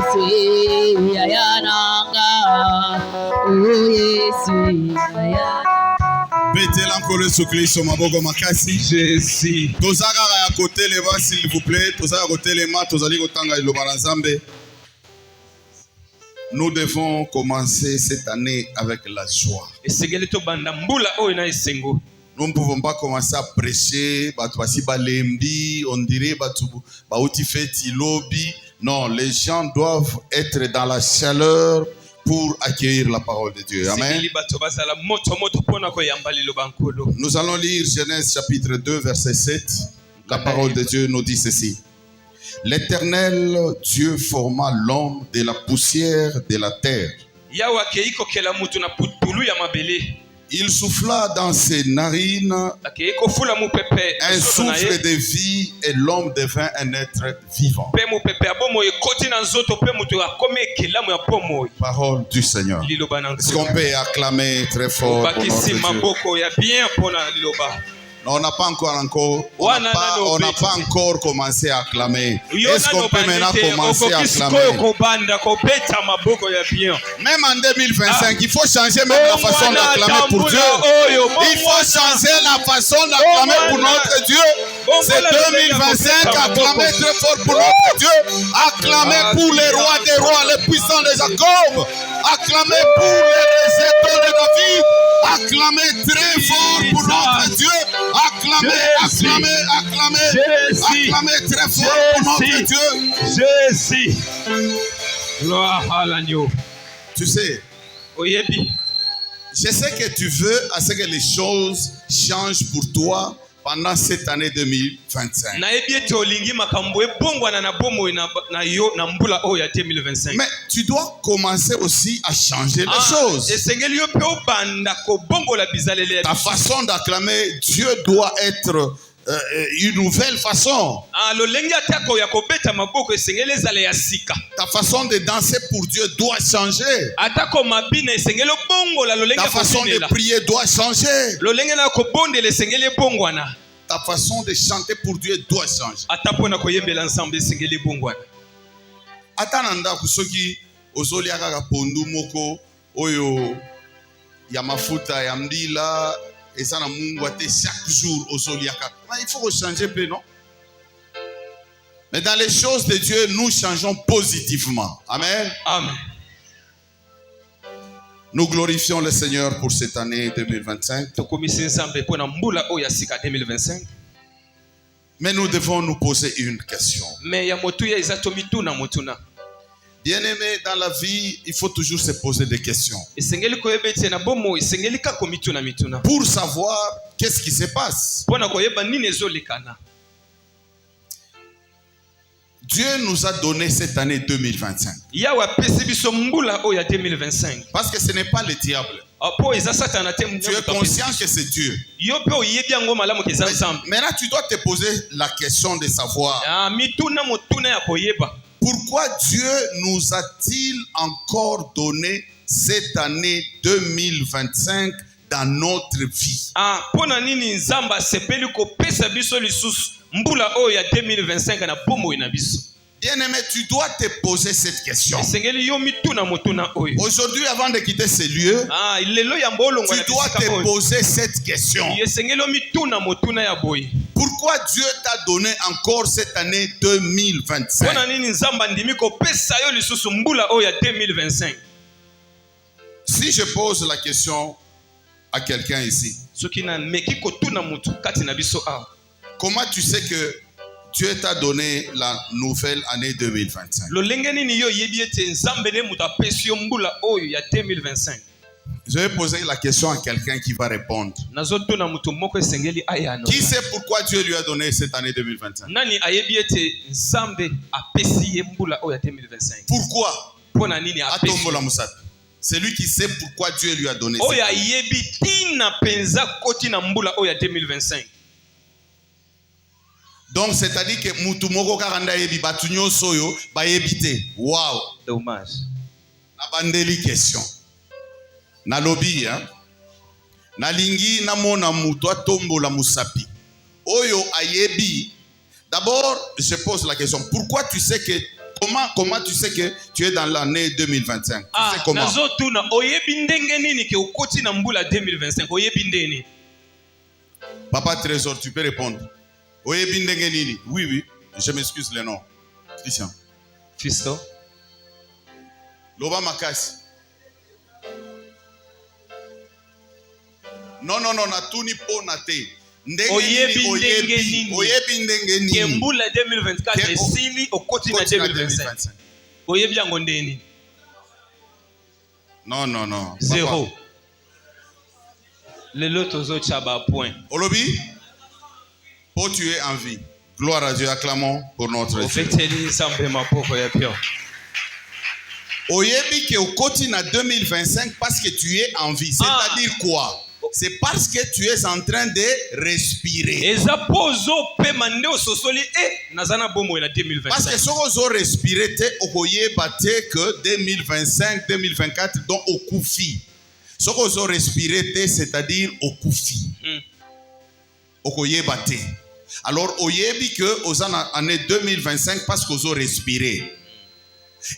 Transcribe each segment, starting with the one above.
Yesu Yananga. Oh Yesu Yananga. Betela nkolo sukliso maboko makasi. Jésus. Tozaka ya côté les bas s'il vous plaît. Tozaka côté les mains. Tozali kotanga iloba na Nzambe. Nous devons commencer cette année avec la joie. Nous ne pouvons pas commencer à prêcher, on dirait non, les gens doivent être dans la chaleur pour accueillir la parole de Dieu. Amen. Nous allons lire Genèse chapitre 2 verset 7. La parole de Dieu nous dit ceci. L'Éternel Dieu forma l'homme de la poussière de la terre. Il souffla dans ses narines un souffle de vie et l'homme devint un être vivant. Parole du Seigneur. Est-ce qu'on peut acclamer très fort pour notre Dieu? On n'a pas encore commencé à acclamer. Est-ce qu'on peut maintenant commencer à acclamer? Même en 2025, il faut changer même la façon d'acclamer pour Dieu. Il faut changer la façon d'acclamer pour notre Dieu. C'est 2025, acclamer très fort pour notre Dieu. Acclamer pour les rois des rois, les puissants de Jacob. Acclamer pour les étoiles de David. Acclamer très fort pour notre Dieu. Acclamer, acclamer, acclamer. Acclamer très fort pour notre Dieu. Jésus. Gloire à l'agneau. Tu sais, je sais que tu veux à ce que les choses changent pour toi pendant cette année 2025. Mais tu dois commencer aussi à changer les choses. Ta façon d'acclamer Dieu doit être une nouvelle façon. Ta façon de danser pour Dieu doit changer. Ta façon de prier doit changer. Ta façon de chanter pour Dieu doit changer. Atananda kusoki ozolia kaka pondu moko oyo ya mafuta ya mdila ezana mungu ate chaque jour ozolia kaka. Il faut changer peu, non? Mais dans les choses de Dieu, nous changeons positivement. Amen. Amen. Nous glorifions le Seigneur pour cette année 2025. Mais nous devons nous poser une question. Bien-aimé, dans la vie, il faut toujours se poser des questions. Pour savoir qu'est-ce qui se passe. Dieu nous a donné cette année 2025. Parce que ce n'est pas le diable. Tu es conscient que c'est Dieu. Maintenant, tu dois te poser la question de savoir pourquoi Dieu nous a-t-il encore donné cette année 2025 dans notre vie? Bien-aimé, tu dois te poser cette question. Aujourd'hui, avant de quitter ce lieu, tu dois te poser cette question. Pourquoi Dieu t'a donné encore cette année 2025? Si je pose la question à quelqu'un ici, comment tu sais que Dieu t'a donné la nouvelle année 2025? Je vais poser la question à quelqu'un qui va répondre. Qui sait pourquoi Dieu lui a donné cette année 2025? Pourquoi? C'est lui qui sait pourquoi Dieu lui a donné cette année. Donc c'est-à-dire que mutumoko karanda yebi batunyo soyo ba yebite. Wow. Dommage. Na bandeli question. Na lobby hein. Na lingi na mona muto atombola musapi. Oyo ayebi. D'abord, je pose la question. Pourquoi tu sais que Comment tu sais que tu es dans l'année 2025? Tu sais comment? Papa Trésor, tu peux répondre. Oui, oui. Je m'excuse le nom. Christian. Fisto. Loba Makasi. Non, natuni po nate. Oyebi ndenge nini. Kembula 2024 esili okoti na 2025. Oyebi yango ndeni. Non. Zéro. Le lot aux autres chaba point. Olobi, pour tu es en vie. Gloire à Dieu, acclamons pour notre Dieu. Oyebi ke okoti na 2025 parce que tu es en vie. C'est-à-dire quoi? C'est parce que tu es en train de respirer. Parce que si vous respirez, vous que 2025, 2024, donc au koufi. Si vous respirez, c'est-à-dire au koufi. Alors, oyebi que aux années 2025 parce que vous respirez.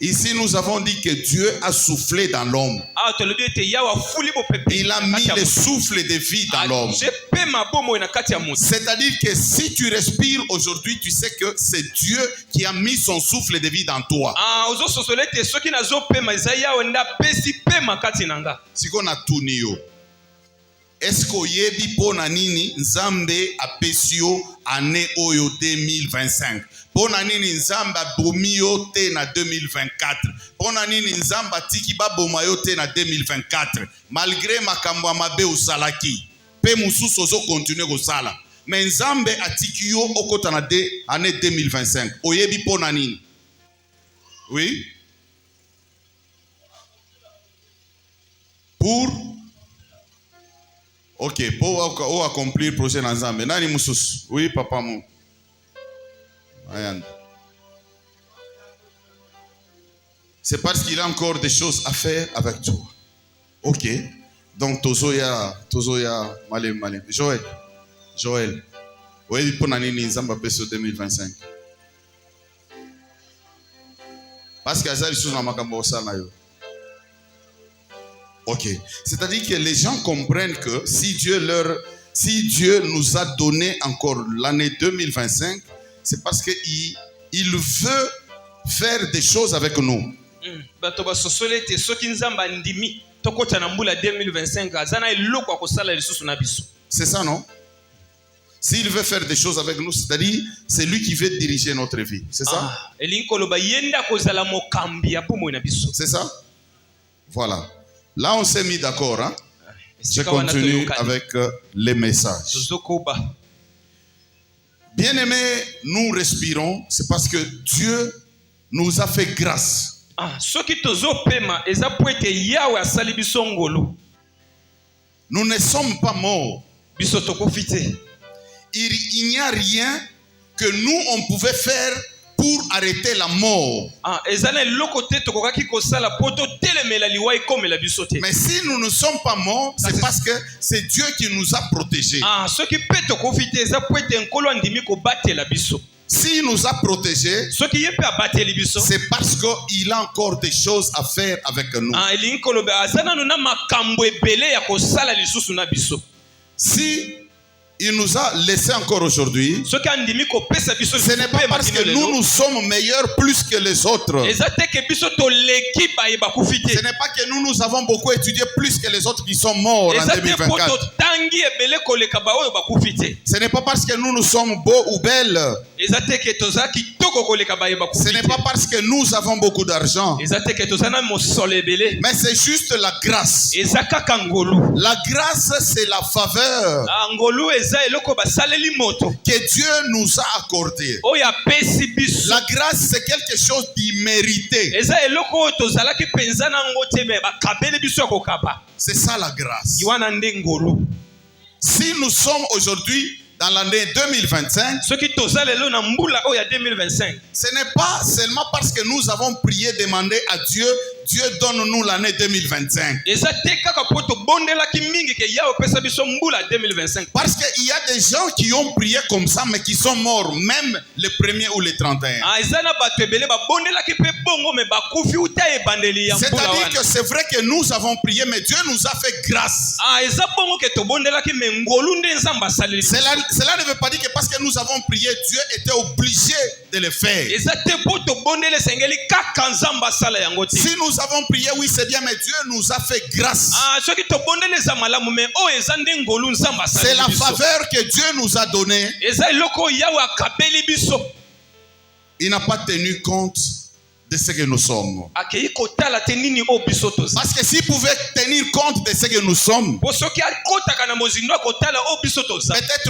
Ici, nous avons dit que Dieu a soufflé dans l'homme. Il a mis le souffle de vie dans l'homme. C'est-à-dire que si tu respires aujourd'hui, tu sais que c'est Dieu qui a mis son souffle de vie dans toi. Si on a tout nié, est-ce que yebi pona nini nzambe apesio année oyo 2025? Pona nini nzamba bomio te na 2024? Pona nini nzamba tiki ba bomayo te na 2024? Malgré makambo mabe usalaki, pe mususu ozo continuer ko sala. Mais nzambe atiki yo okota na année 2025. Oyebi pona nini? Oui? Pour ok, pour accomplir le projet ensemble. Nani musus? Oui, papa mou. C'est parce qu'il a encore des choses à faire avec toi. Ok. Donc, Tozoya, Malé. Joël. Oui, pour Nani Nizamba Peso 2025. Parce qu'il y a des choses dans ma cambosa. Ok. C'est-à-dire que les gens comprennent que si Dieu nous a donné encore l'année 2025, c'est parce qu'il veut faire des choses avec nous. C'est ça, non? S'il veut faire des choses avec nous, c'est-à-dire c'est lui qui veut diriger notre vie. C'est ça? C'est ça? Voilà. Là, on s'est mis d'accord. Hein? Je continue avec les messages. Bien-aimés, nous respirons, c'est parce que Dieu nous a fait grâce. Nous ne sommes pas morts. Il n'y a rien que nous, on pouvait faire pour arrêter la mort. Mais si nous ne sommes pas morts, c'est parce que c'est Dieu qui nous a protégés. S'il nous a protégés, c'est parce qu'il a encore des choses à faire avec nous. Si il nous a laissé encore aujourd'hui, ce n'est pas parce que nous sommes meilleurs plus que les autres. Ce n'est pas que nous avons beaucoup étudié plus que les autres qui sont morts en 2024. Ce n'est pas parce que nous sommes beaux ou belles. Ce n'est pas parce que nous avons beaucoup d'argent. Mais c'est juste la grâce. La grâce, c'est la faveur que Dieu nous a accordé. La grâce, c'est quelque chose d'immérité. C'est ça la grâce. Si nous sommes aujourd'hui dans l'année 2025, ce n'est pas seulement parce que nous avons prié, demandé à Dieu Dieu donne-nous l'année 2025. Parce qu'il y a des gens qui ont prié comme ça, mais qui sont morts, même les premiers ou les 31. C'est-à-dire que c'est vrai que nous avons prié, mais Dieu nous a fait grâce. Cela ne veut pas dire que parce que nous avons prié, Dieu était obligé de le faire. Si nous avons prié, oui, c'est bien, mais Dieu nous a fait grâce. C'est la faveur que Dieu nous a donnée. Il n'a pas tenu compte de ce que nous sommes. Parce que s'il pouvait tenir compte de ce que nous sommes, peut-être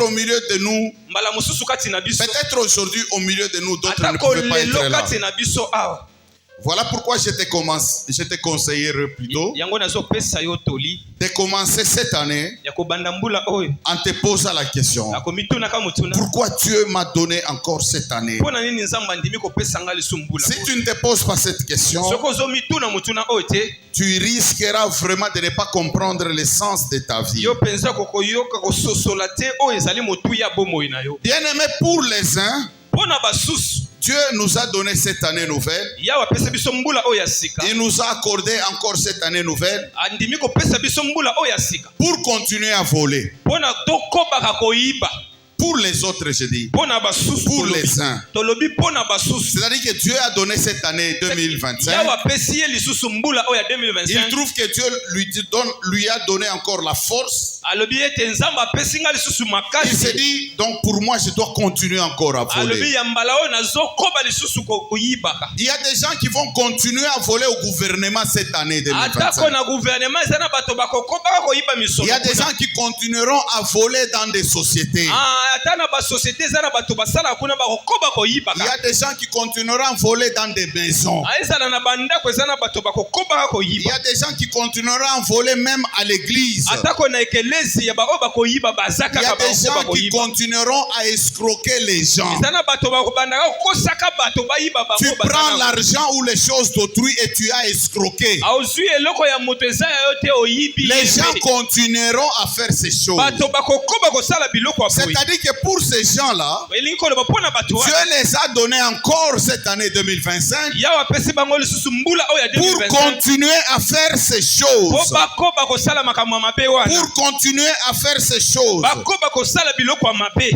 au milieu de nous, peut-être aujourd'hui au milieu de nous, d'autres ne pouvaient pas être là. Voilà pourquoi je te conseillerais plutôt de commencer cette année en te posant la question: pourquoi Dieu m'a donné encore cette année? Si tu ne te poses pas cette question, tu risqueras vraiment de ne pas comprendre le sens de ta vie. Bien-aimé, pour les uns, Dieu nous a donné cette année nouvelle. Il nous a accordé encore cette année nouvelle pour continuer à voler. Pour les autres, je dis. Pour les uns. C'est-à-dire que Dieu a donné cette année 2025. Il trouve que Dieu lui a donné encore la force. Il se dit, donc pour moi, je dois continuer encore à voler. Il y a des gens qui vont continuer à voler au gouvernement cette année 2025. Il y a des gens qui continueront à voler dans des sociétés. Il y a des gens qui continueront à voler dans des maisons. Il y a des gens qui continueront à voler même à l'église. Il y a des gens qui continueront à escroquer les gens. Tu prends l'argent ou les choses d'autrui et tu as escroqué. Les gens continueront à faire ces choses. C'est-à-dire que pour ces gens-là, Dieu les a donnés encore cette année 2025 pour continuer à faire ces choses. Pour continuer à faire ces choses.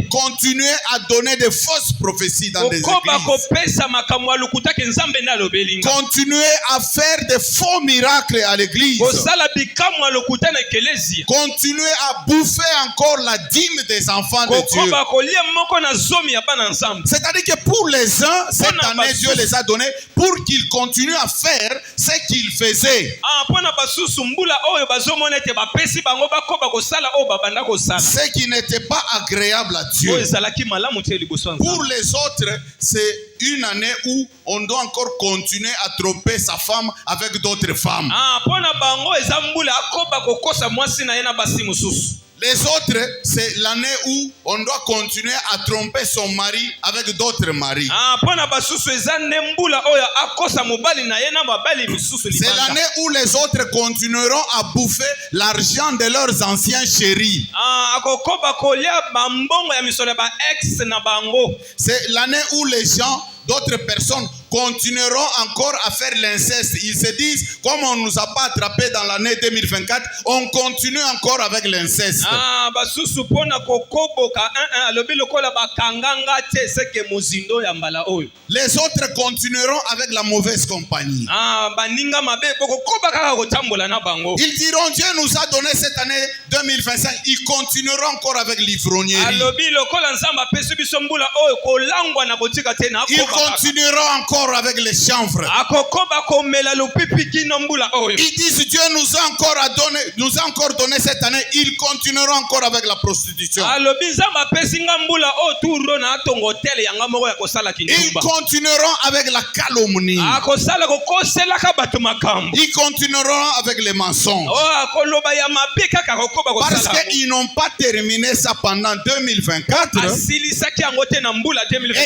Continuer à donner de fausses prophéties dans des églises. Continuer à faire de faux miracles à l'église. Continuer à bouffer encore la dîme des enfants de Dieu. C'est-à-dire que pour les uns, cette année, Dieu les a donnés pour qu'ils continuent à faire ce qu'ils faisaient. Ce qui n'était pas agréable à Dieu. Pour les autres, c'est une année où on doit encore continuer à tromper sa femme avec d'autres femmes. Les autres, c'est l'année où on doit continuer à tromper son mari avec d'autres maris. C'est l'année où les autres continueront à bouffer l'argent de leurs anciens chéris. C'est l'année où les gens, d'autres personnes, continueront encore à faire l'inceste. Ils se disent, comme on ne nous a pas attrapés dans l'année 2024, on continue encore avec l'inceste. Les autres continueront avec la mauvaise compagnie. Ils diront, Dieu nous a donné cette année 2025. Ils continueront encore avec l'ivrognerie. Ils continueront encore avec les chanvres. Ils disent, Dieu nous a encore donné cette année. Ils continueront encore avec la prostitution. Ils continueront avec la calomnie. Ils continueront avec les mensonges. Parce qu'ils n'ont pas terminé ça pendant 2024.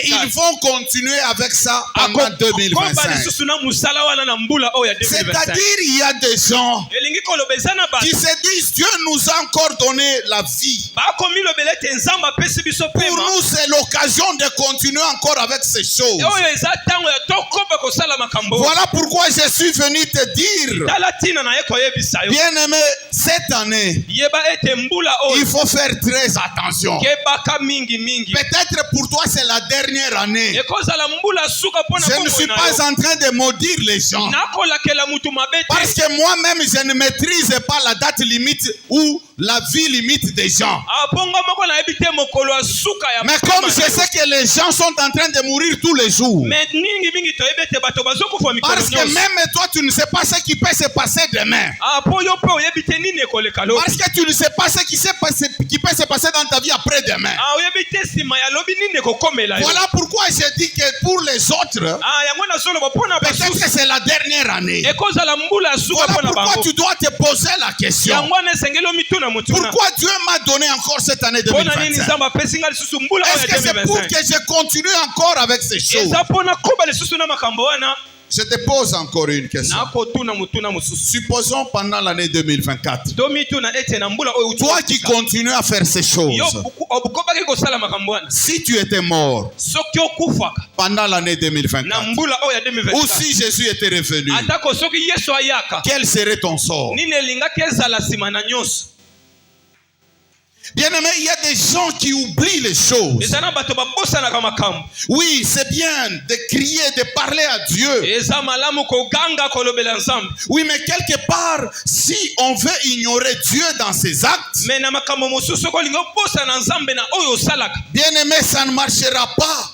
Et ils vont continuer avec ça pendant en 2025. C'est-à-dire, il y a des gens qui se disent, Dieu nous a encore donné la vie. Pour nous, c'est l'occasion de continuer encore avec ces choses. Voilà pourquoi je suis venu te dire, bien-aimé, cette année, il faut faire très attention. Peut-être pour toi, c'est la dernière année. Je ne suis pas en train de maudire les gens. Parce que moi-même, je ne maîtrise pas la date limite ou la vie limite des gens. Mais comme je sais que les gens sont en train de mourir tous les jours. Parce que même toi, tu ne sais pas ce qui peut se passer demain. Parce que tu ne sais pas ce qui peut se passer dans ta vie après-demain. Voilà pourquoi j'ai dit que pour les autres, peut-être que c'est la dernière année. Voilà pourquoi tu dois te poser la question. Pourquoi Dieu m'a donné encore cette année 2025? Est-ce que c'est pour que je continue encore avec ces choses? Je te pose encore une question. Supposons pendant l'année 2024, toi qui continues à faire ces choses, si tu étais mort pendant l'année 2024, ou si Jésus était revenu, quel serait ton sort? Bien-aimé, il y a des gens qui oublient les choses. Oui, c'est bien de crier, de parler à Dieu. Oui, mais quelque part, si on veut ignorer Dieu dans ses actes, bien-aimé, ça ne marchera pas.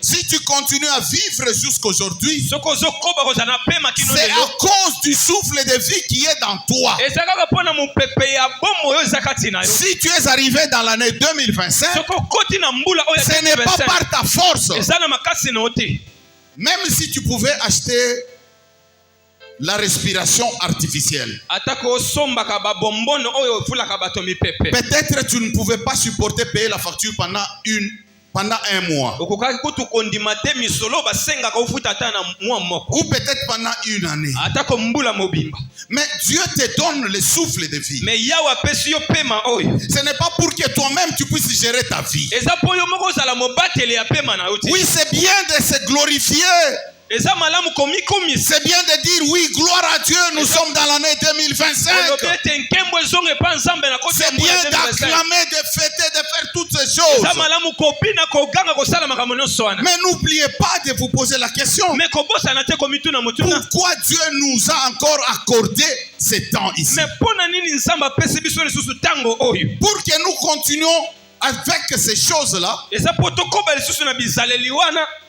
Si tu continues à vivre jusqu'aujourd'hui, c'est à cause du souffle de vie qui est dans toi. Si tu es arrivé dans l'année 2025, ce n'est pas par ta force. Même si tu pouvais acheter la respiration artificielle, peut-être tu ne pouvais pas supporter payer la facture pendant un mois. Ou peut-être pendant une année. Mais Dieu te donne le souffle de vie. Ce n'est pas pour que toi-même tu puisses gérer ta vie. Oui, c'est bien de se glorifier. C'est bien de dire oui, gloire à Dieu, nous sommes dans l'année 2025. C'est bien d'acclamer, de fêter, de faire toutes ces choses. Mais n'oubliez pas de vous poser la question. Pourquoi Dieu nous a encore accordé ce temps ici? Pour que nous continuions avec ces choses-là.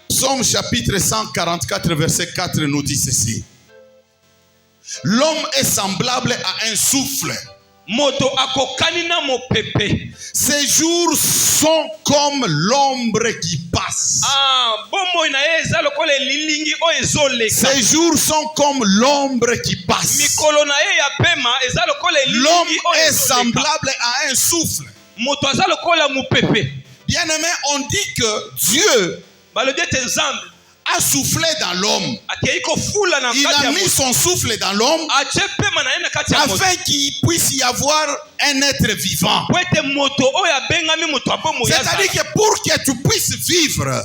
Psaume chapitre 144 verset 4 nous dit ceci. L'homme est semblable à un souffle. Ces jours sont comme l'ombre qui passe. Ces jours sont comme l'ombre qui passe. L'homme est semblable à un souffle. Bien-aimé, on dit que Dieu a soufflé dans l'homme. Il a mis son souffle dans l'homme afin qu'il puisse y avoir un être vivant. C'est-à-dire que pour que tu puisses vivre,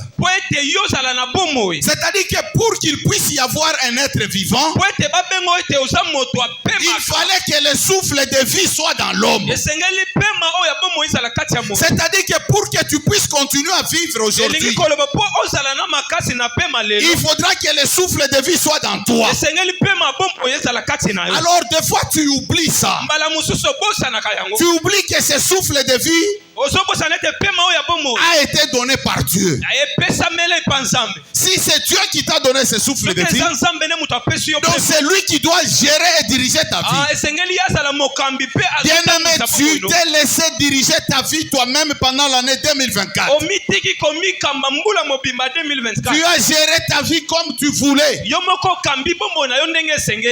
c'est-à-dire que pour qu'il puisse y avoir un être vivant, il fallait que le souffle de vie soit dans l'homme. C'est-à-dire que pour que tu puisses continuer à vivre aujourd'hui, il faudra que le souffle de vie soit dans toi. Alors des fois tu oublies ça. Tu oublies que ce souffle de vie a été donné par Dieu. Si c'est Dieu qui t'a donné ce souffle de vie, donc c'est lui qui doit gérer et diriger ta vie. Bien-aimé, tu t'es laissé diriger ta vie toi-même pendant l'année 2024. Tu as géré ta vie comme tu voulais.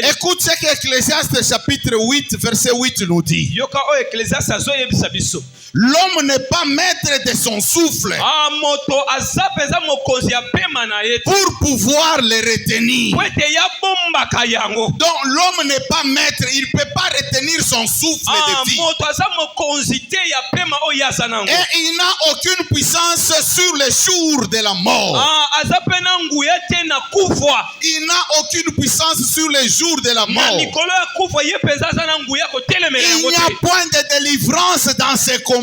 Écoute ce que Ecclésiaste chapitre 8, verset 8 nous dit: yoka o Ecclésiaste azoyebisa biso. L'homme n'est pas maître de son souffle moto aza penza mokonzi ya pema na ye pour pouvoir le retenir. po ete ya bombaka yango. Donc l'homme n'est pas maître, il ne peut pas retenir son souffle de vie. moto aza mokonzi te ya pema oyo aza nango. Et il n'a aucune puissance sur les jours de la mort. aza pe na nguya te na kufa. Il n'a aucune puissance sur les jours de la na mort. mikolo ya kufa ye penza aza na nguya kotelemela Il yango n'y a te. point de délivrance dans ces combats-là.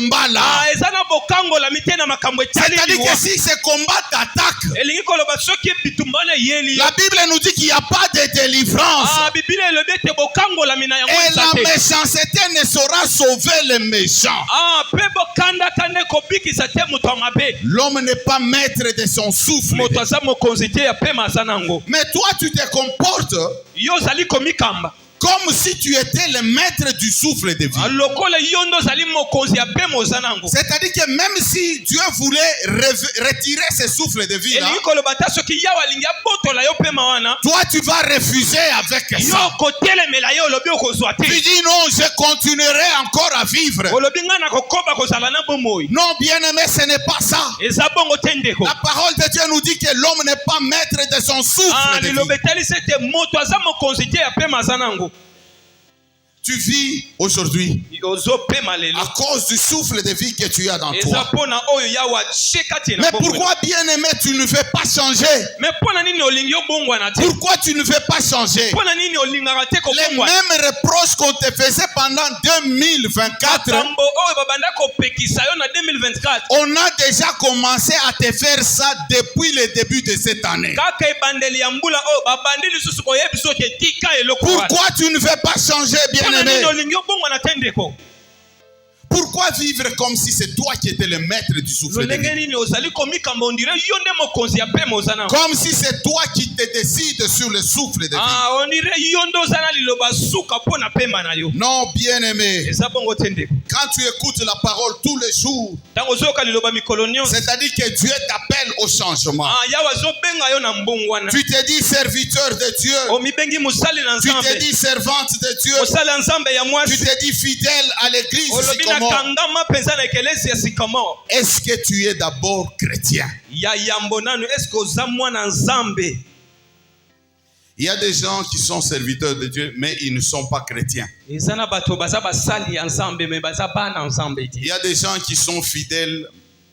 eza na bokangola mite na makambo C'est-à-dire etali que si ces combats t'attaquent, elingi koloba soki bitumba na yeli. la Bible nous dit qu'il n'y a pas de délivrance. biblia elobi ete bokangola mina yango Et eza la te. méchanceté ne saura sauver les méchants. pe bokandakanda ekobikisa te moto ya mabe. L'homme n'est pas maître de son souffle. moto aza mokonzi te ya pema aza nango. Mais toi, tu te comportes yo ozali komikamba comme si tu étais le maître du souffle de vie. lokola yo ndo ozali mokonzi ya pema oza nango. C'est-à-dire que même si Dieu voulait retirer ce souffle de vie là, elingi koloba ta soki yawe alingi abotola yo pema wana, toi tu vas refuser avec yo ça. kotelemela ye olobi okozwa te. Tu dis non, je continuerai encore à vivre. olobi ngai nakokoba kozala na bomoi. Non, bien-aimé, ce n'est pas ça. eza bongo te ndeko. La parole de Dieu nous dit que l'homme n'est pas maître de son souffle de liloba vie. etalisi ete moto aza mokonzi te ya pema aza nango. Tu vis aujourd'hui ozopema lelo à cause du souffle de vie que tu as dans eza toi. mpona oyo yawe atie kati na Mais bomoi. pourquoi, bien-aimé, tu ne veux pas changer? mais mpona nini olingi obongwana te? Pourquoi tu ne veux pas changer? mpona nini olingaka te Les kobongwana? mêmes reproches qu'on te faisait pendant 2024, makambo oyo babanda kopekisa yo na 2024 on a déjà commencé à te faire ça depuis le début de cette année. kaka ebandeli ya mbula oyo babandi lisusu koyebisa ote tika eloko wana. Pourquoi tu ne veux pas changer, mpona nini bien-aimé? olingi obongwana te ndeko? Pourquoi vivre comme si c'est toi qui étais le maître du souffle de lolenge vie? nini ozali komikamba ondire yo nde mokonzi ya pema oza nango. Comme si c'est toi qui te décides sur le souffle de vie. ondire yo nde oza na liloba suka mpona pema na yo. Non, bien-aimé, eza bongo te ndeko. quand tu écoutes la parole tous les jours, ntango ozoyoka liloba mikolo nyonso, c'est-à-dire que Dieu t'appelle au changement. yawe azobenga yo na mbongwana. Tu te dis serviteur de Dieu. omibengi mosali na Tu te nzambe. dis servante de Dieu. mosali ya nzambe ya Tu mwasi. te dis fidèle à l'église olobi na Sycomore. kangama mpenza na ekelesi ya Sycomore. Est-ce que tu es d'abord chrétien? ya yambo nanu eske oza mwana nzambe? Il y a des gens qui sont serviteurs de Dieu, mais ils ne sont pas chrétiens. eza na bato baza basali ya nzambe me baza bana nzambe Il te. y a des gens qui sont fidèles,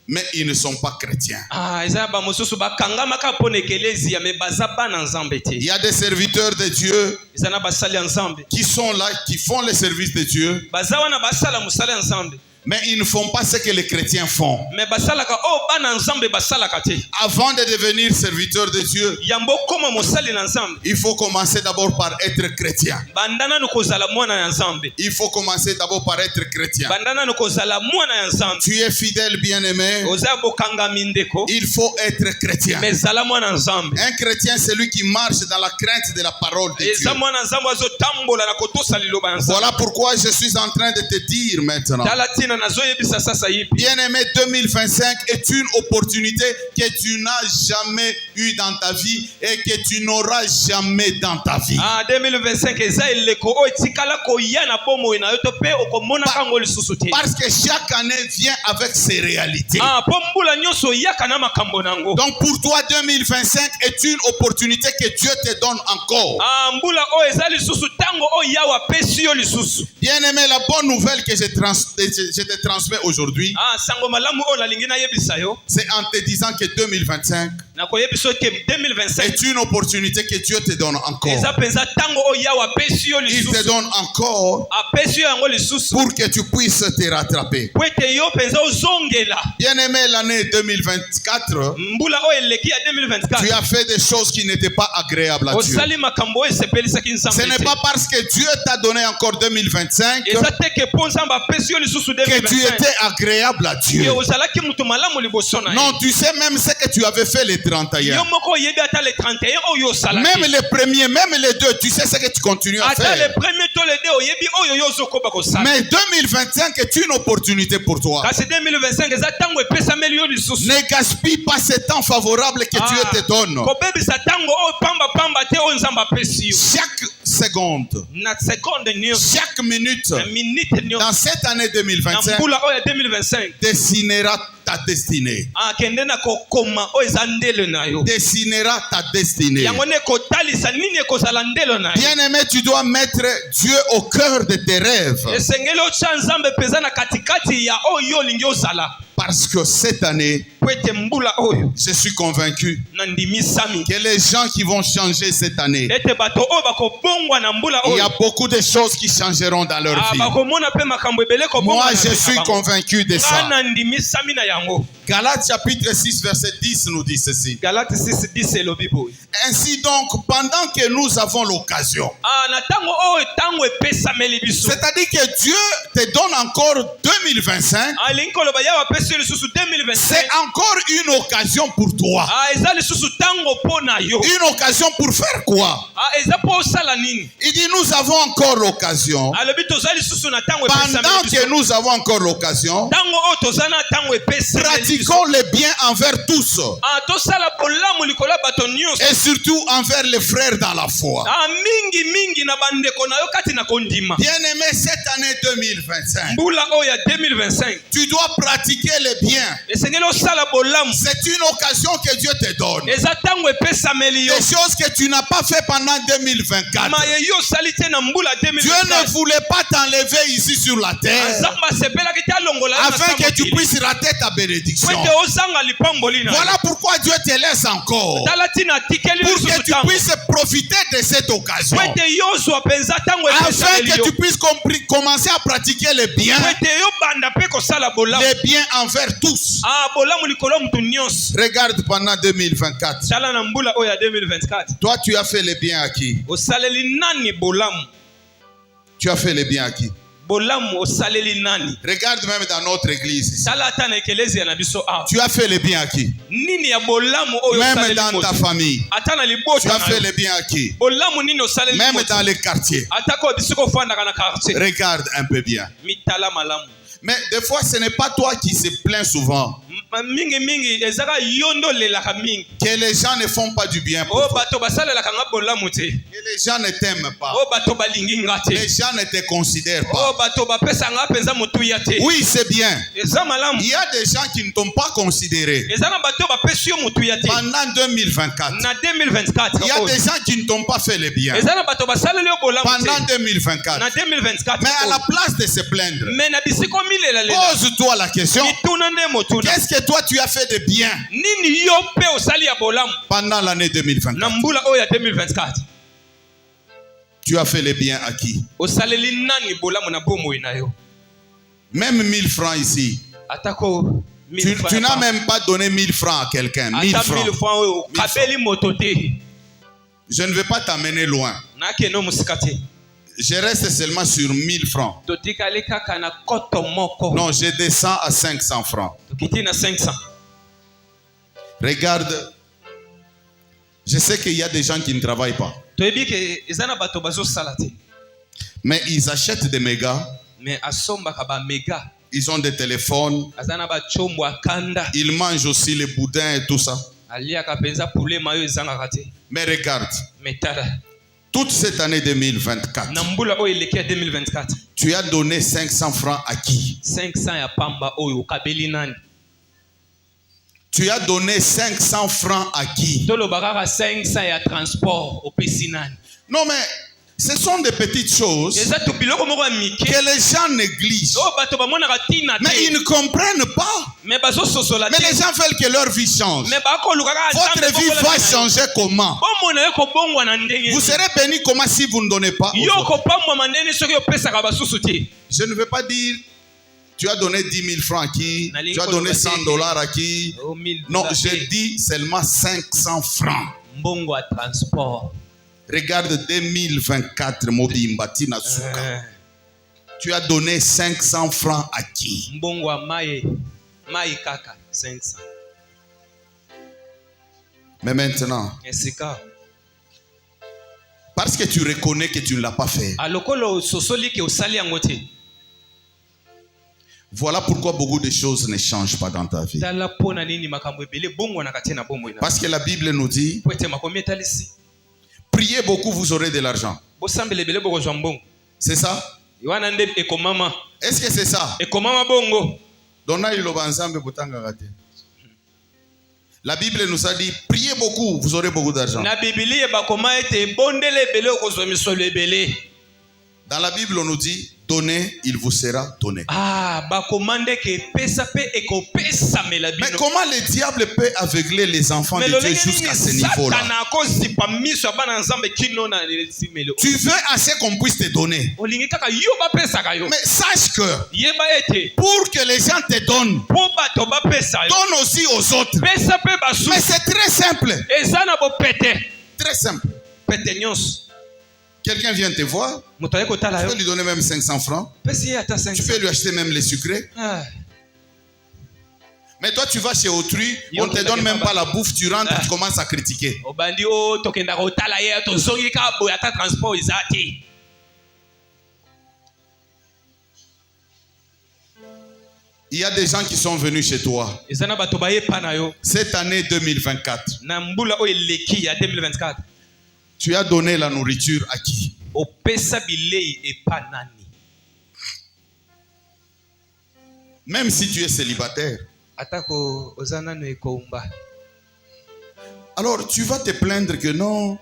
mais ils ne sont pas chrétiens. eza na bamosusu bakangamaka mpo na ekelezia me baza bana nzambe te. Il y a des serviteurs de Dieu eza na basali ya nzambe qui sont là, qui font le service de Dieu, baza wana basala mosala ya nzambe mais ils ne font pas ce que les chrétiens font. me basalaka oyo bana nzambe basalaka te. Avant de devenir serviteur de Dieu, yambo okoma mosali na nzambe il faut commencer d'abord par être chrétien. banda nanu kozala mwana ya nzambe. Il faut commencer d'abord par être chrétien. banda nanu kozala mwana ya nzambe. Tu es fidèle, bien-aimé. oza bokangami ndeko Il faut être chrétien. me zala mwana nzambe. Un chrétien, c'est lui qui marche dans la crainte de la parole de Dieu. eza mwana nzambe azotambola na kotosa liloba ya nzambe. Voilà pourquoi je suis en train de te dire maintenant. tala tina nazoyebisa sasa yipi. Bien-aimé, 2025 est une opportunité que tu n'as jamais eue dans ta vie et que tu n'auras jamais dans ta vie. 2025 eza eleko oyo etikala koya na bomoi na yo to mpe okomonaka yango lisusu te. Parce que chaque année vient avec ses réalités. mpo mbula nyonso oyaka na makambo nango. Donc pour toi, 2025 est une opportunité que Dieu te donne encore. mbula oyo eza lisusu ntango oyo yawe apesi yo lisusu. Bien-aimé, la bonne nouvelle que je te transmets aujourd'hui, sango malamu oyo nalingi nayebisa yo, c'est en te disant que 2025 nakoyebisa ke 2025 est une opportunité que Dieu te donne encore. eza penza ntango oyo yawe apesi yo Il te lisusu. donne encore apesi yo yango lisusu pour que tu puisses te rattraper. po ete yo penza ozongela. Bien-aimé, l'année 2024, mbula oyo eleki ya tu 2024 as fait des choses qui n'étaient pas agréables à Dieu. osali makambo oyo esepelisaki Ce nzambe n'est te. pas parce que Dieu t'a donné encore 2025 eza te ke mpo nzambe apesi yo lisusu que tu 2025 étais agréable à Dieu. ke ozalaki mutu malamu liboso na ye. Non, tu sais même ce que tu avais fait les 31. yo moko oyebi ata le 31 oyo osalaki. Même les premiers, même les deux, tu sais ce que tu continues à ata faire. le premier to le de oyebi oyo yo ozokoba kosala. Mais 2025 est une opportunité pour toi. kasi 2025 eza ntango epesameli yo lisusu. Ne gaspille pas ce temps favorable que Dieu te donne. kobebisa ntango oyo pambapamba te oyo nzambe apesi yo. seconde, chaque minute, dans cette année 2025, dessinera ta destinée. Dessinera ta destinée. Bien-aimé, tu dois mettre Dieu au cœur de tes rêves. Parce que cette année, je suis convaincu que les gens qui vont changer cette année, il y a beaucoup de choses qui changeront dans leur vie. Moi, je suis convaincu de ça. Galates chapitre 6, verset 10 nous dit ceci. Ainsi donc, pendant que nous avons l'occasion, c'est-à-dire que Dieu te donne encore 2025, c'est encore une occasion pour toi. Une occasion pour faire quoi? Il dit nous avons encore l'occasion. Pendant que nous avons encore l'occasion, pratiquons le bien envers tous. Et surtout envers les frères dans la foi. Bien-aimé, cette année 2025, tu dois pratiquer le bien. C'est une occasion que Dieu te donne. Des choses que tu n'as pas fait pendant 2024. Dieu ne voulait pas t'enlever ici sur la terre afin que tu puisses rater ta bénédiction. Voilà pourquoi Dieu te laisse encore, pour que tu puisses profiter de cette occasion, afin que tu puisses commencer à pratiquer le bien envers tous. Regarde pendant 2024. Toi, tu as fait le bien à qui? Tu as fait le bien à qui? Regarde même dans notre église ici. Tu as fait le bien à qui? Même dans ta famille. Tu as fait le bien à qui? Même dans les quartiers. Regarde un peu bien. Mais des fois, ce n'est pas toi qui se plains souvent que les gens ne font pas du bien pour toi. Que les gens ne t'aiment pas. Les gens ne te considèrent pas. Oui, c'est bien. Il y a des gens qui ne t'ont pas considéré pendant 2024. Il y a des gens qui ne t'ont pas fait le bien pendant 2024. Mais à la place de se plaindre, pose-toi la question: qu'est-ce que toi tu as fait de bien pendant l'année 2024? Tu as fait le bien à qui? Même 1000 francs ici. Tu n'as même pas donné 1000 francs à quelqu'un. 1000 francs. Je ne vais pas t'amener loin. Je reste seulement sur 1000 francs. Non, je descends à 500 francs. Regarde, je sais qu'il y a des gens qui ne travaillent pas. Mais ils achètent des mégas. Ils ont des téléphones. Ils mangent aussi les boudins et tout ça. Mais regarde, toute cette année 2024, tu as donné 500 francs à qui? Tu as donné 500 francs à qui? Non mais ce sont des petites choses que les gens négligent. Mais ils ne comprennent pas. Mais les gens veulent que leur vie change. Votre vie va changer comment? Vous serez béni comment si vous ne donnez pas? Je ne veux pas dire tu as donné 10 000 francs à qui? Tu as donné $100 à qui? Non, je dis seulement 500 francs. Regarde 2024, Mobimbati Nasuka. Tu as donné 500 francs à qui? Mais maintenant, parce que tu reconnais que tu ne l'as pas fait, voilà pourquoi beaucoup de choses ne changent pas dans ta vie. Parce que la Bible nous dit: priez beaucoup, vous aurez de l'argent. C'est ça? Est-ce que c'est ça? Donna ilobanzambe butanga gate. La Bible nous a dit, priez beaucoup, vous aurez beaucoup d'argent. Dans la Bible, on nous dit, donnez, il vous sera donné. Mais comment le diable peut aveugler les enfants de Dieu jusqu'à ce niveau-là? Tu veux assez qu'on puisse te donner. Mais sache que pour que les gens te donnent, donne aussi aux autres. Mais c'est très simple. Très simple. Quelqu'un vient te voir, tu peux lui donner même 500 francs. Tu peux lui acheter même les sucrés. Mais toi, tu vas chez autrui, on ne te donne même pas la bouffe, tu rentres, tu commences à critiquer. Il y a des gens qui sont venus chez toi. Cette année 2024. Tu as donné la nourriture à qui? Même si tu es célibataire. Alors tu vas te plaindre que non,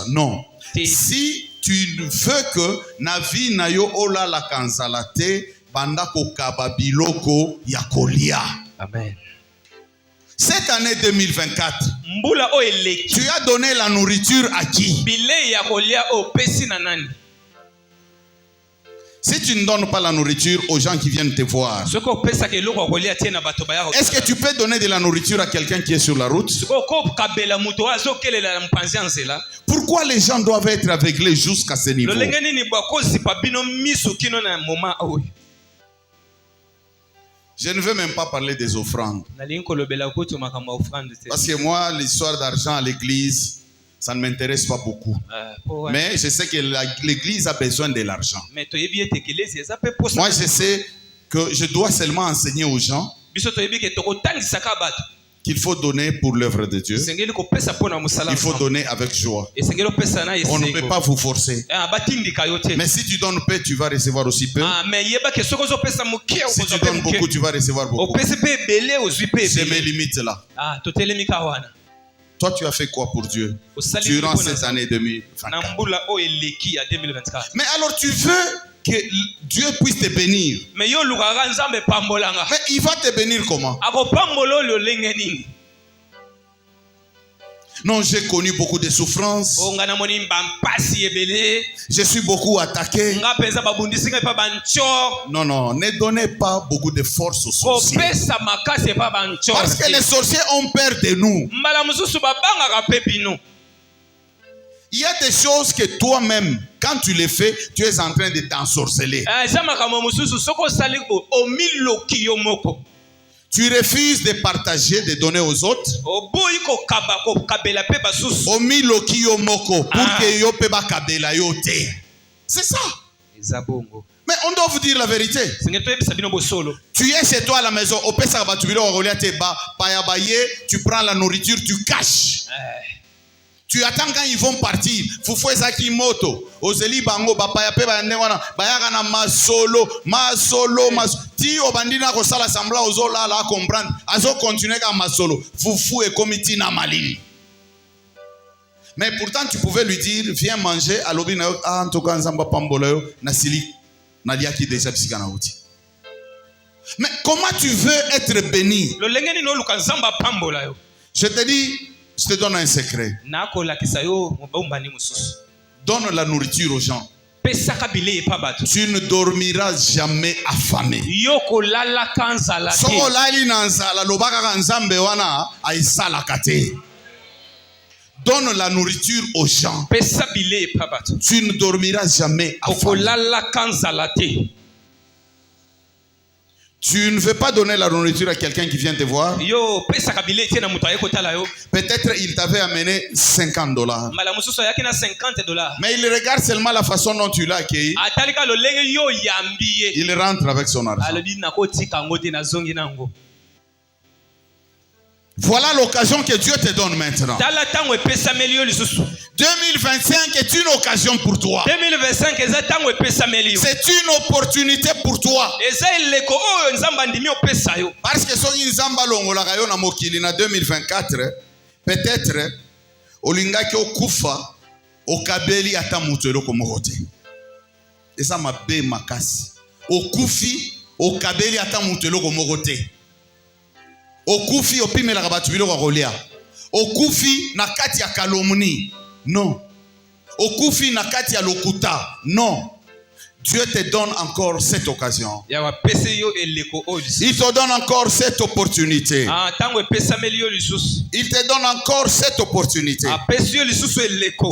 non. Si tu veux que navi na yo ola la kanzalate banda ko kababiloko ya kolia. Amen. Cette année 2024, tu as donné la nourriture à qui? Si tu ne donnes pas la nourriture aux gens qui viennent te voir, est-ce que tu peux donner de la nourriture à quelqu'un qui est sur la route? Pourquoi les gens doivent être aveuglés jusqu'à ce niveau? Je ne veux même pas parler des offrandes. Parce que moi, l'histoire d'argent à l'église, ça ne m'intéresse pas beaucoup. Mais je sais que l'église a besoin de l'argent. Moi, je sais que je dois seulement enseigner aux gens qu'il faut donner pour l'œuvre de Dieu. Il faut donner avec joie. On ne peut pas vous forcer. Mais si tu donnes peu, tu vas recevoir aussi peu. Si tu donnes beaucoup, tu vas recevoir beaucoup. Je me limite là. Toi, tu as fait quoi pour Dieu durant cette année 2024? Mais alors, tu veux que Dieu puisse te bénir. Mais il va te bénir comment? Non, j'ai connu beaucoup de souffrances. Je suis beaucoup attaqué. Non, non, ne donnez pas beaucoup de force aux sorciers. Parce que les sorciers ont peur de nous. Il y a des choses que toi-même, quand tu les fais, tu es en train de t'ensorceler. Tu refuses de partager, de donner aux autres. C'est ça. Mais on doit vous dire la vérité. Tu es chez toi à la maison, tu prends la nourriture, tu caches. Tu attends quand ils vont partir. Foufou ezaki moto. Ozeli bango bapaya pe ba ndengwana bayaka na masolo. Ti obandina ko sala sembla ozola la comprendre. Azo continuer ka masolo. Foufou e komiti na malini. Mais pourtant tu pouvais lui dire viens manger à lobi na en tout cas nzamba pambola yo na sili na liaki déjà bisika na uti. Mais comment tu veux être béni? Je te dis, je te donne un secret. Donne la nourriture aux gens. Tu ne dormiras jamais affamé. Donne la nourriture aux gens. Tu ne dormiras jamais affamé. Tu ne veux pas donner la nourriture à quelqu'un qui vient te voir. Peut-être il t'avait amené $50. Mais il regarde seulement la façon dont tu l'as accueilli. Il rentre avec son argent. Voilà l'occasion que Dieu te donne maintenant. 2025 est une occasion pour toi. 2025 C'est une opportunité pour toi. Parce que si Nzamba longolaka yo na mokili na 2024, peut-être olingaki okufa okabeli ata mutu eloko moko te. Eza mabe makasi. Okufi okabeli ata mutu eloko moko te. Okufi opimelaka batu biloko kolia. Okufi na kati ya kalomni. Non. Okufi na kati ya lokuta. Non. Dieu te donne encore cette occasion. Il te donne encore cette opportunité. Il te donne encore cette opportunité.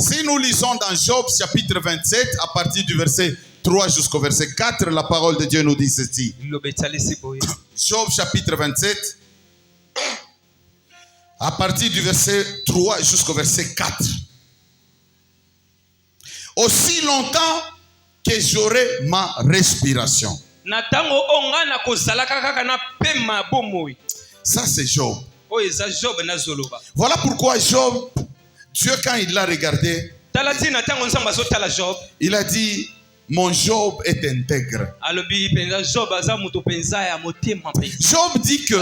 Si nous lisons dans Job chapitre 27 à partir du verset 3 jusqu'au verset 4, la parole de Dieu nous dit ceci. Job chapitre 27 à partir du verset 3 jusqu'au verset 4. Aussi longtemps que j'aurai ma respiration. Ça c'est Job. Voilà pourquoi Job, Dieu quand il l'a regardé, il a dit, mon Job est intègre. Job dit que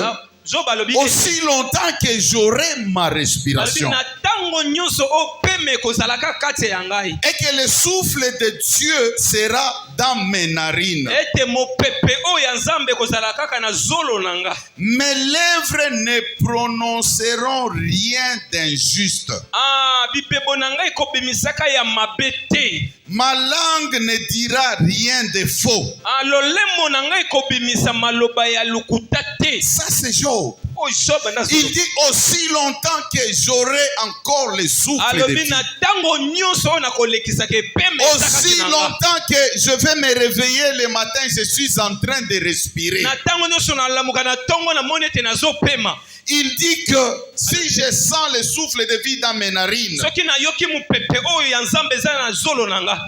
aussi longtemps que j'aurai ma respiration et que le souffle de Dieu sera dans mes narines, mes lèvres ne prononceront rien d'injuste, ma langue ne dira rien de faux. Ça c'est Job. Il dit aussi longtemps que j'aurai encore le souffle de vie. Aussi longtemps que je vais me réveiller le matin, je suis en train de respirer. Il dit que si je sens le souffle de vie dans mes narines,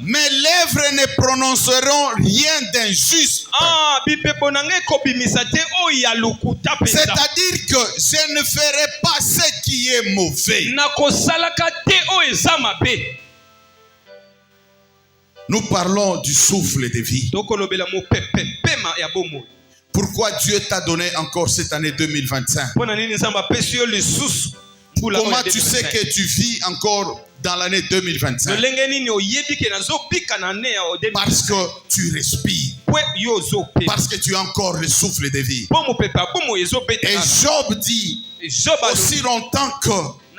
mes lèvres ne prononceront rien d'injuste. C'est-à-dire que je ne ferai pas ce qui est mauvais. Nous parlons du souffle de vie. Pourquoi Dieu t'a donné encore cette année 2025? Comment tu sais que tu vis encore dans l'année 2025? Parce que tu respires. Parce que tu as encore le souffle de vie. Et Job dit, aussi longtemps que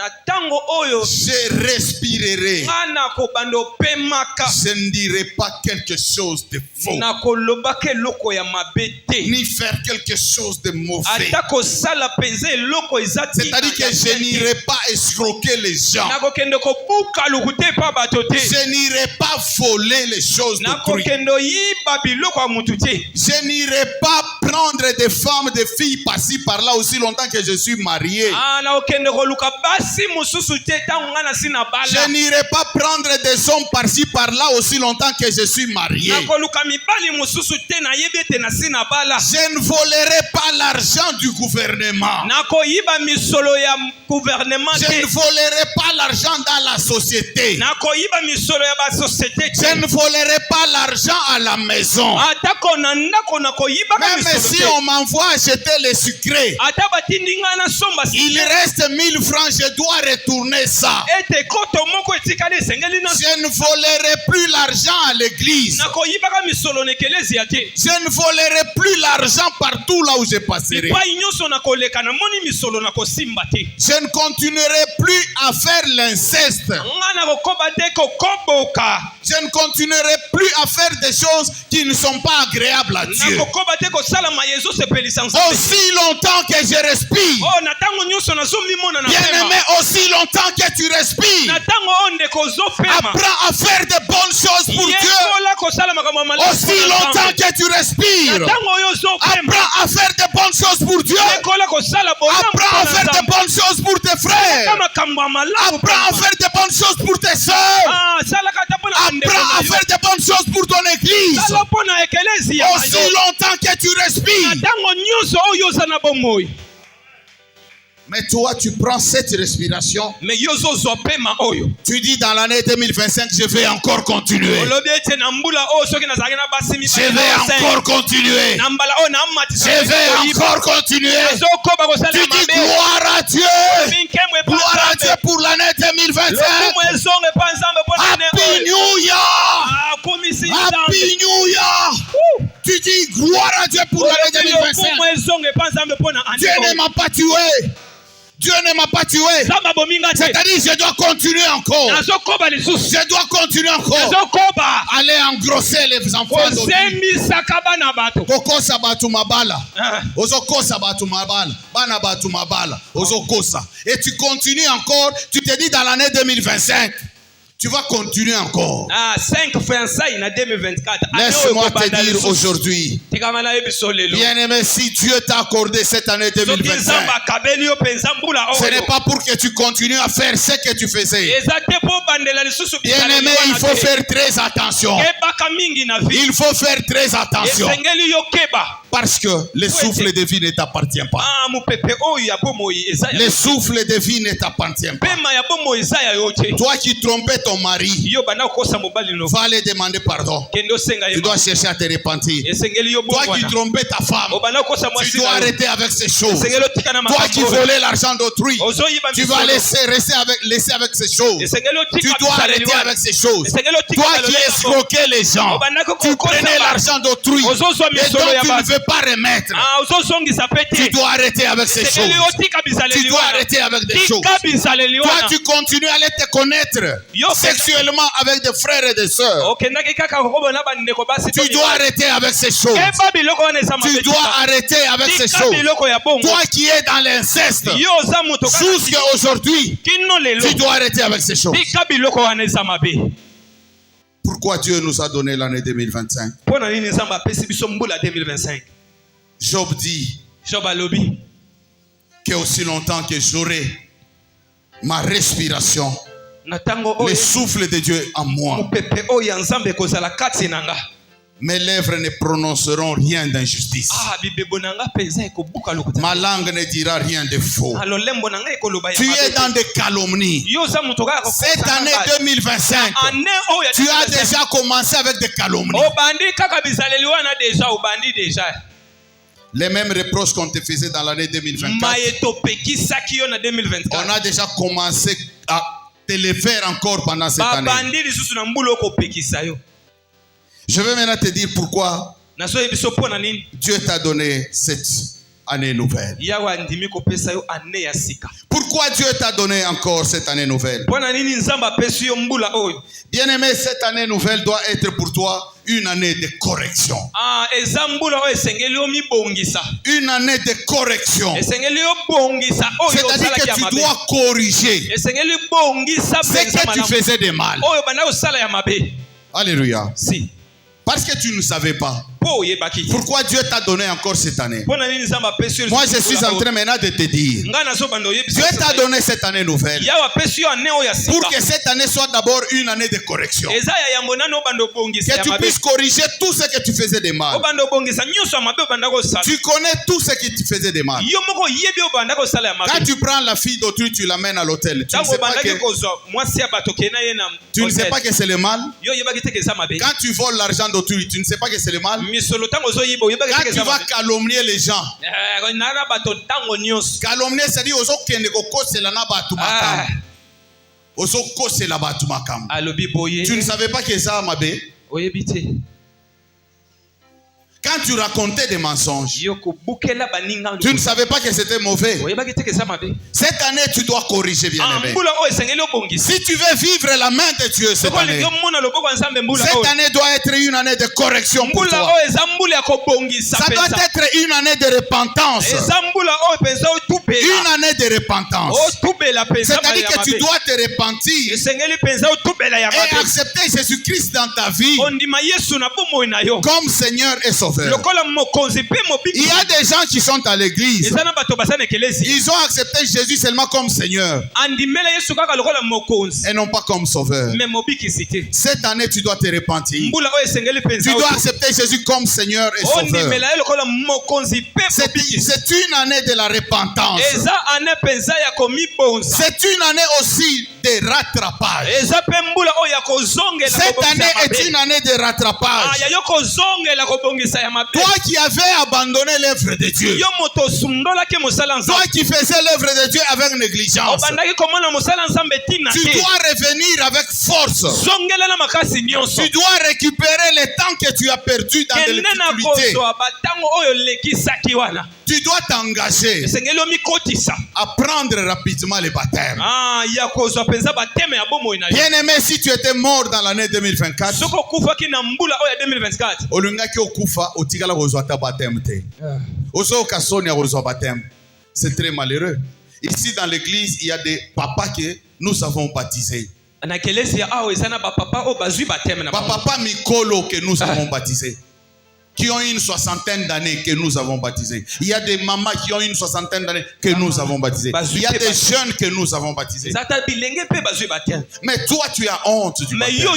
je respirerai, je ne dirai pas quelque chose de faux, ni faire quelque chose de mauvais. C'est-à-dire que je n'irai pas escroquer les gens, je n'irai pas voler les choses d'autrui, je n'irai pas prendre des femmes, des filles par-ci par-là aussi longtemps que je suis marié. Je n'irai pas prendre des hommes par-ci par-là aussi longtemps que je suis marié. Je ne volerai pas l'argent du gouvernement. Je ne volerai pas l'argent dans la société. Je ne volerai pas l'argent à la maison. Même si on m'envoie acheter les sucrés, il reste 1000 francs, je dois retourner ça. Je ne volerai plus l'argent à l'église. Je ne volerai plus l'argent partout là où je passerai. Je ne continuerai plus à faire l'inceste. Je ne continuerai plus à faire des choses qui ne sont pas agréables à Dieu. Aussi longtemps que je respire, bien-aimé, aussi longtemps que tu respires, apprends à faire de bonnes choses pour Dieu. Aussi longtemps que tu respires, apprends à faire de bonnes choses pour Dieu. Apprends à faire de bonnes choses pour tes frères. Apprends à faire de bonnes choses pour tes sœurs. Apprends à faire de bonnes choses pour ton église. Aussi longtemps que tu respires. Mais toi, tu prends cette respiration. Mais yozo zo pema oyo. Tu dis dans l'année 2025, je vais encore continuer. Je vais encore continuer. Je vais encore continuer. Tu dis gloire à Dieu. Gloire à Dieu pour l'année 2025. Happy New Year. Happy New Year. Tu dis gloire à Dieu pour l'année 2025. Dieu ne m'a pas tué. Dieu ne m'a pas tué. C'est-à-dire je dois continuer encore. Je dois continuer encore. Aller engrosser les enfants d'autrui. Kokosa batu mabala. Ozokosa batu mabala. Bana batu mabala. Ozokosa. Et tu continues encore. Tu te dis dans l'année 2025. Tu vas continuer encore. 5 fiançailles en 2024. Laisse-moi te dire aujourd'hui. Bien-aimé, si Dieu t'a accordé cette année 2025, ce n'est pas pour que tu continues à faire ce que tu faisais. Bien-aimé, il faut faire très attention. Il faut faire très attention. Parce que le souffle de vie ne t'appartient pas. Le souffle de vie ne t'appartient pas. Toi qui trompais ton mari, va aller demander pardon. Tu dois chercher à te repentir. Toi qui trompais ta femme, tu dois arrêter avec ces choses. Toi qui volais l'argent d'autrui, tu vas laisser avec ces choses. Tu dois arrêter avec ces choses. Toi qui escroquais les gens, tu prenais l'argent d'autrui et donc tu ne veux pas remettre. Tu dois arrêter avec ces choses. Tu dois arrêter avec des choses. Toi tu continues à aller te connaître sexuellement avec des frères et des sœurs. Tu dois arrêter avec ces choses. Tu dois arrêter avec ces choses. Toi qui es dans l'inceste, jusqu'à aujourd'hui, tu dois arrêter avec ces choses. Pourquoi Dieu nous a donné l'année 2025? Job dit que aussi longtemps que j'aurai ma respiration, le souffle de Dieu en moi, mes lèvres ne prononceront rien d'injustice. Ma langue ne dira rien de faux. Tu es dans des calomnies. Cette année 2025, tu as déjà commencé avec des calomnies. Les mêmes reproches qu'on te faisait dans l'année 2024, on a déjà commencé à te les faire encore pendant cette année. Je vais maintenant te dire pourquoi Dieu t'a donné cette année nouvelle. Pourquoi Dieu t'a donné encore cette année nouvelle? Bien-aimé, cette année nouvelle doit être pour toi une année de correction. Une année de correction. C'est-à-dire que tu dois corriger ce que tu faisais de mal. Alléluia. Parce que tu ne savais pas. Pourquoi Dieu t'a donné encore cette année? Moi je suis en train maintenant de te dire, Dieu t'a donné cette année nouvelle pour que cette année soit d'abord une année de correction. Que tu puisses corriger tout ce que tu faisais de mal. Tu connais tout ce que tu faisais de mal. Quand tu prends la fille d'autrui, tu l'amènes à l'hôtel. Tu ne sais pas que c'est le mal. Quand tu voles l'argent d'autrui, tu ne sais pas que c'est le mal. Quand tu vas calomnier les gens, calomnier, c'est-à-dire tu ne savais pas que ça m'a bé. Quand tu racontais des mensonges, tu ne savais pas que c'était mauvais. Cette année, tu dois corriger, bien-aimé. Si tu veux vivre la main de Dieu cette année doit être une année de correction pour toi. Ça doit être une année de repentance. Une année de repentance. C'est-à-dire que tu dois te repentir et accepter Jésus-Christ dans ta vie comme Seigneur et Sauveur. sœur. Il y a des gens qui sont à l'église. Ils ont accepté Jésus seulement comme Seigneur et non pas comme Sauveur. Cette année, tu dois te repentir. Tu dois accepter Jésus comme Seigneur et Sauveur. C'est une année de la repentance. C'est une année aussi de rattrapage. Cette année est une année de rattrapage. Toi qui avais abandonné l'œuvre de Dieu, toi qui faisais l'œuvre de Dieu avec négligence, tu dois revenir avec force. Tu dois récupérer le temps que tu as perdu dans les difficultés. Tu dois t'engager à prendre rapidement le baptême. Bien aimé, si tu étais mort dans l'année 2024, c'est très malheureux. Ici dans l'église, il y a des papas que nous avons baptisés. Papa Mikolo que nous avons baptisé, qui ont une soixantaine d'années que nous avons baptisés. Il y a des mamans qui ont une soixantaine d'années que nous avons baptisés. Il y a des jeunes que nous avons baptisés. Mais toi, tu as honte du baptême.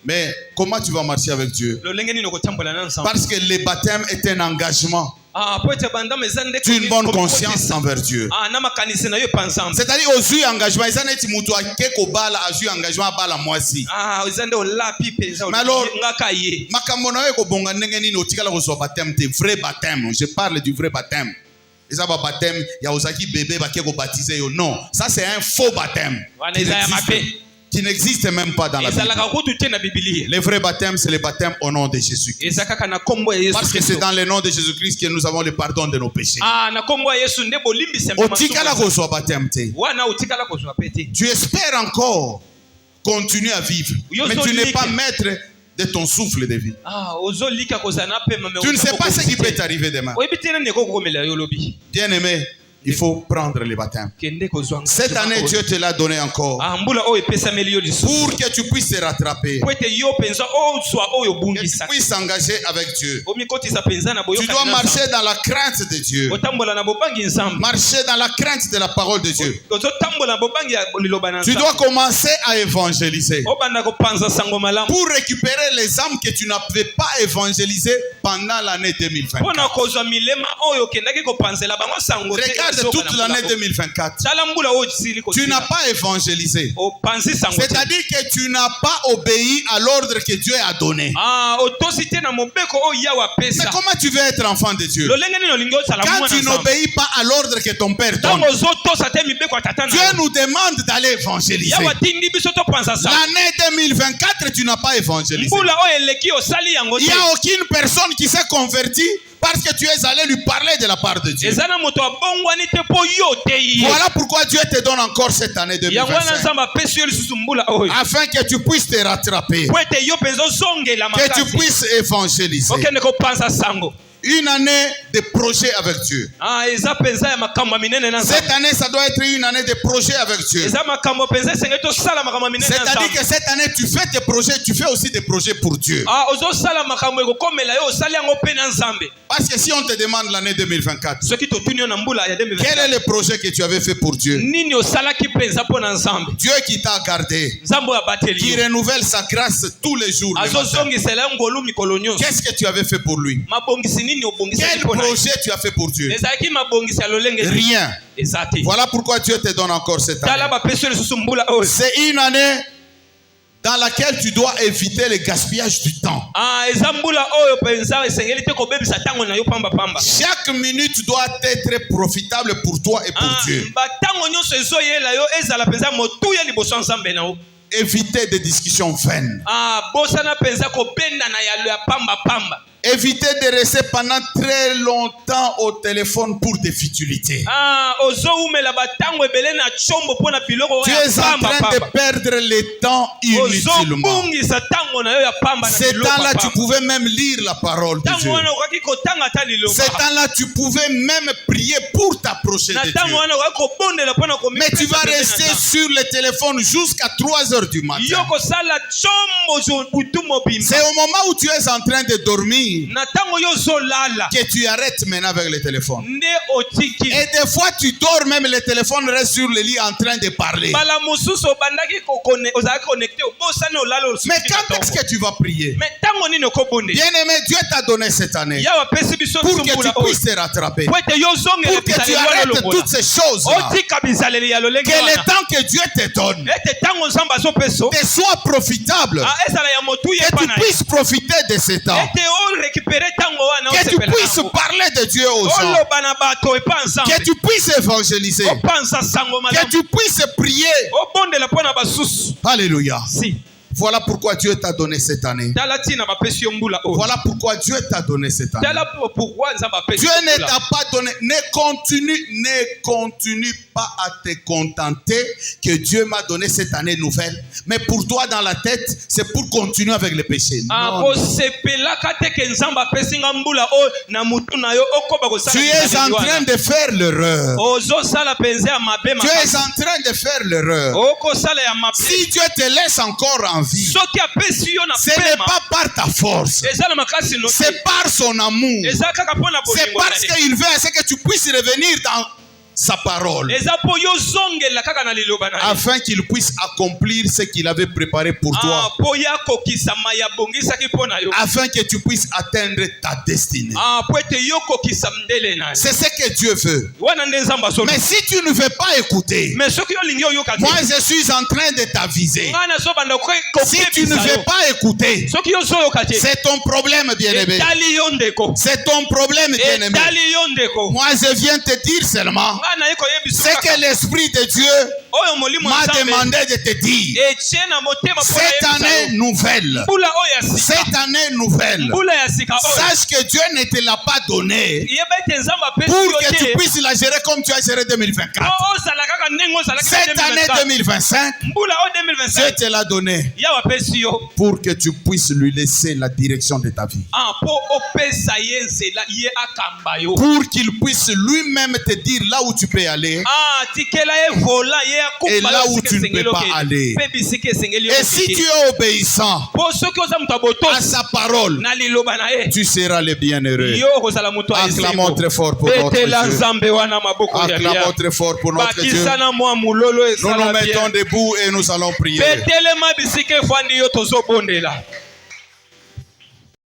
Mais comment tu vas marcher avec Dieu? Parce que le baptême est un engagement. Tu as une bonne conscience envers Dieu. C'est-à-dire aux yeux engagement, ils ont été moutoua kekobala à yeux engagement à bala moisi. Mais alors, makamona eko bonga nengeni no tikala ko baptême, vrai baptême. Je parle du vrai baptème. Et ça va baptême, il y a osaki bébé ba keko baptisé yo. Non, ça c'est un faux baptême. Qui n'existe même pas dans la Bible. Le vrai baptême, c'est le baptême au nom de Jésus-Christ. Parce que c'est dans le nom de Jésus-Christ que nous avons le pardon de nos péchés. Tu espères encore continuer à vivre, mais tu n'es pas maître de ton souffle de vie. Tu ne sais pas ce qui peut t'arriver demain. Bien aimé, il faut prendre le baptême. Cette année, Dieu te l'a donné encore pour que tu puisses te rattraper, que tu puisses t'engager avec Dieu. Tu dois marcher dans la crainte de Dieu, marcher dans la crainte de la parole de Dieu. Tu dois commencer à évangéliser pour récupérer les âmes que tu n'avais pas évangélisées pendant l'année 2024. Regarde toute l'année 2024. Tu n'as pas évangélisé. C'est-à-dire que tu n'as pas obéi à l'ordre que Dieu a donné. Mais comment tu veux être enfant de Dieu quand tu n'obéis pas à l'ordre que ton père donne? Dieu nous demande d'aller évangéliser. L'année 2024, tu n'as pas évangélisé. Il n'y a aucune personne qui s'est convertie parce que tu es allé lui parler de la part de Dieu. Voilà pourquoi Dieu te donne encore cette année 2025. Afin que tu puisses te rattraper. Que tu puisses évangéliser. Une année de projet avec Dieu. Cette année, ça doit être une année de projet avec Dieu. C'est-à-dire que cette année, tu fais tes projets, tu fais aussi des projets pour Dieu. Parce que si on te demande l'année 2024, quel est le projet que tu avais fait pour Dieu? Dieu qui t'a gardé, qui renouvelle sa grâce tous les jours. Qu'est-ce que tu avais fait pour lui? Quel projet tu as fait pour Dieu? Rien. Voilà pourquoi Dieu te donne encore cette année. C'est une année dans laquelle tu dois éviter le gaspillage du temps. Chaque minute doit être profitable pour toi et pour Dieu. Éviter des discussions vaines. Évitez de rester pendant très longtemps au téléphone pour des futilités. Tu es en train de perdre le temps inutilement. Ces temps-là, tu pouvais même lire la parole de Dieu. Ces temps-là, tu pouvais même prier pour t'approcher de Dieu. Mais tu vas rester sur le téléphone jusqu'à 3 heures du matin. C'est au moment où tu es en train de dormir que tu arrêtes maintenant avec le téléphone. Et des fois, tu dors même, le téléphone reste sur le lit en train de parler. Mais quand est-ce que tu vas prier? Bien-aimé, Dieu t'a donné cette année pour que tu puisses te rattraper, pour que tu arrêtes toutes ces choses-là. Que le temps que Dieu te donne te soit profitable, que tu puisses profiter de ce temps, que tu puisses parler de Dieu aux gens, que tu puisses évangéliser, que tu puisses prier. Alléluia. Voilà pourquoi Dieu t'a donné cette année. Voilà pourquoi Dieu t'a donné cette année. Dieu ne t'a pas donné. Ne continue pas à te contenter que Dieu m'a donné cette année nouvelle. Mais pour toi dans la tête, c'est pour continuer avec le péché. Non. Tu es en train de faire l'erreur. Tu es en train de faire l'erreur. Si Dieu te laisse encore en vie, ce n'est pas par ta force, c'est par son amour, c'est parce qu'il veut que tu puisses revenir dans sa parole, afin qu'il puisse accomplir ce qu'il avait préparé pour toi, afin que tu puisses atteindre ta destinée. C'est ce que Dieu veut. Mais si tu ne veux pas écouter, moi je suis en train de t'aviser. Si tu ne veux pas écouter, c'est ton problème, bien-aimé. C'est ton problème, bien-aimé. Moi je viens te dire seulement c'est que l'Esprit de Dieu m'a demandé de te dire. Cette année nouvelle, sache que Dieu ne te l'a pas donné pour que tu puisses la gérer comme tu as géré 2024. Cette année 2025, Dieu te l'a donné pour que tu puisses lui laisser la direction de ta vie. Pour qu'il puisse lui-même te dire là où tu peux aller et là où tu ne peux pas aller. Et si tu es obéissant à sa parole, tu seras le bienheureux. Acclamons très fort pour notre Dieu. Acclamons très fort pour notre Dieu. Nous nous mettons debout et nous allons prier.